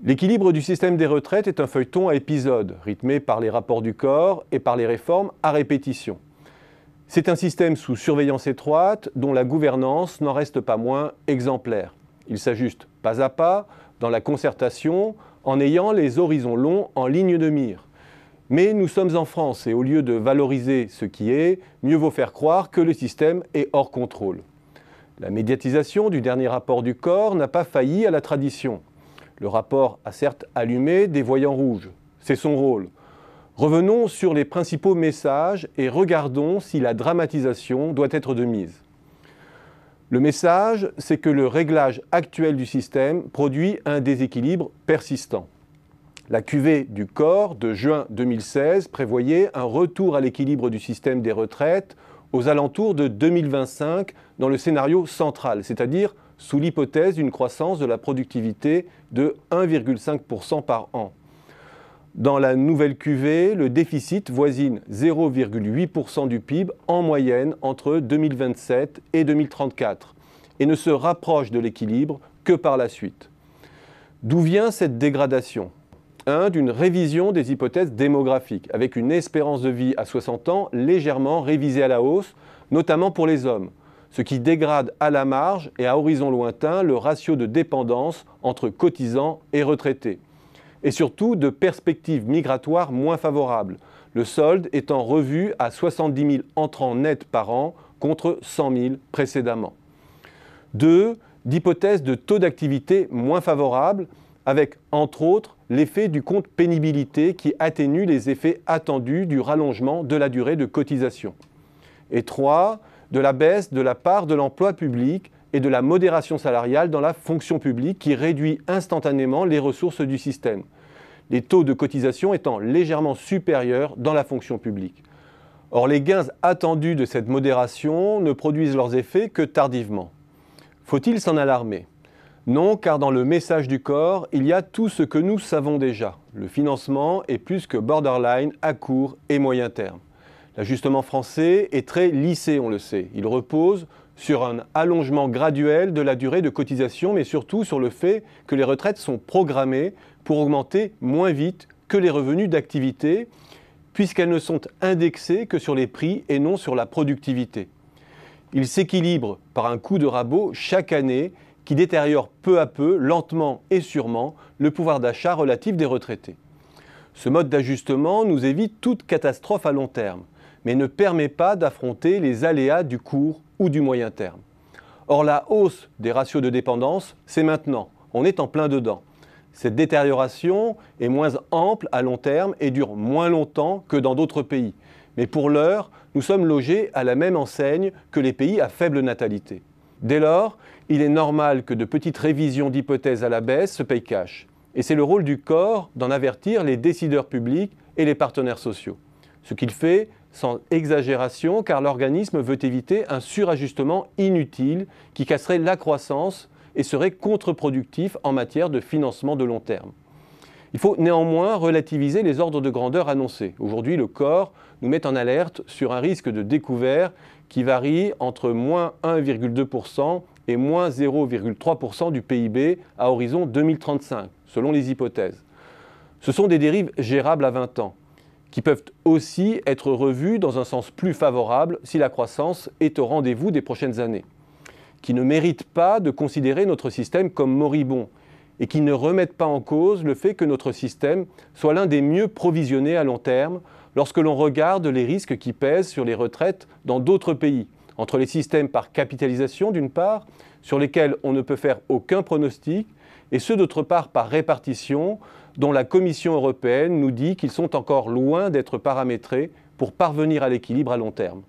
L'équilibre du système des retraites est un feuilleton à épisodes, rythmé par les rapports du corps et par les réformes à répétition. C'est un système sous surveillance étroite dont la gouvernance n'en reste pas moins exemplaire. Il s'ajuste pas à pas, dans la concertation, en ayant les horizons longs en ligne de mire. Mais nous sommes en France et au lieu de valoriser ce qui est, mieux vaut faire croire que le système est hors contrôle. La médiatisation du dernier rapport du corps n'a pas failli à la tradition. Le rapport a certes allumé des voyants rouges. C'est son rôle. Revenons sur les principaux messages et regardons si la dramatisation doit être de mise. Le message, c'est que le réglage actuel du système produit un déséquilibre persistant. La QV du corps de juin 2016 prévoyait un retour à l'équilibre du système des retraites aux alentours de 2025 dans le scénario central, c'est-à-dire sous l'hypothèse d'une croissance de la productivité de 1,5% par an. Dans la nouvelle QV, le déficit voisine 0,8% du PIB en moyenne entre 2027 et 2034 et ne se rapproche de l'équilibre que par la suite. D'où vient cette dégradation ? D'une révision des hypothèses démographiques, avec une espérance de vie à 60 ans légèrement révisée à la hausse, notamment pour les hommes, ce qui dégrade à la marge et à horizon lointain le ratio de dépendance entre cotisants et retraités. Et surtout de perspectives migratoires moins favorables, le solde étant revu à 70 000 entrants nets par an contre 100 000 précédemment. D'hypothèses de taux d'activité moins favorables, avec entre autres l'effet du compte pénibilité qui atténue les effets attendus du rallongement de la durée de cotisation. Et 3, de la baisse de la part de l'emploi public et de la modération salariale dans la fonction publique qui réduit instantanément les ressources du système, les taux de cotisation étant légèrement supérieurs dans la fonction publique. Or, les gains attendus de cette modération ne produisent leurs effets que tardivement. Faut-il s'en alarmer ? Non, car dans le message du corps, il y a tout ce que nous savons déjà. Le financement est plus que borderline à court et moyen terme. L'ajustement français est très lissé, on le sait. Il repose sur un allongement graduel de la durée de cotisation, mais surtout sur le fait que les retraites sont programmées pour augmenter moins vite que les revenus d'activité, puisqu'elles ne sont indexées que sur les prix et non sur la productivité. Il s'équilibre par un coup de rabot chaque année qui détériore peu à peu, lentement et sûrement, le pouvoir d'achat relatif des retraités. Ce mode d'ajustement nous évite toute catastrophe à long terme, mais ne permet pas d'affronter les aléas du court ou du moyen terme. Or, la hausse des ratios de dépendance, c'est maintenant, on est en plein dedans. Cette détérioration est moins ample à long terme et dure moins longtemps que dans d'autres pays. Mais pour l'heure, nous sommes logés à la même enseigne que les pays à faible natalité. Dès lors, il est normal que de petites révisions d'hypothèses à la baisse se payent cash. Et c'est le rôle du corps d'en avertir les décideurs publics et les partenaires sociaux. Ce qu'il fait sans exagération, car l'organisme veut éviter un surajustement inutile qui casserait la croissance et serait contre-productif en matière de financement de long terme. Il faut néanmoins relativiser les ordres de grandeur annoncés. Aujourd'hui, le corps nous met en alerte sur un risque de découvert qui varie entre moins 1,2% et moins 0,3% du PIB à horizon 2035, selon les hypothèses. Ce sont des dérives gérables à 20 ans, qui peuvent aussi être revues dans un sens plus favorable si la croissance est au rendez-vous des prochaines années, qui ne méritent pas de considérer notre système comme moribond et qui ne remettent pas en cause le fait que notre système soit l'un des mieux provisionnés à long terme lorsque l'on regarde les risques qui pèsent sur les retraites dans d'autres pays, entre les systèmes par capitalisation d'une part, sur lesquels on ne peut faire aucun pronostic, et ceux d'autre part par répartition, dont la Commission européenne nous dit qu'ils sont encore loin d'être paramétrés pour parvenir à l'équilibre à long terme.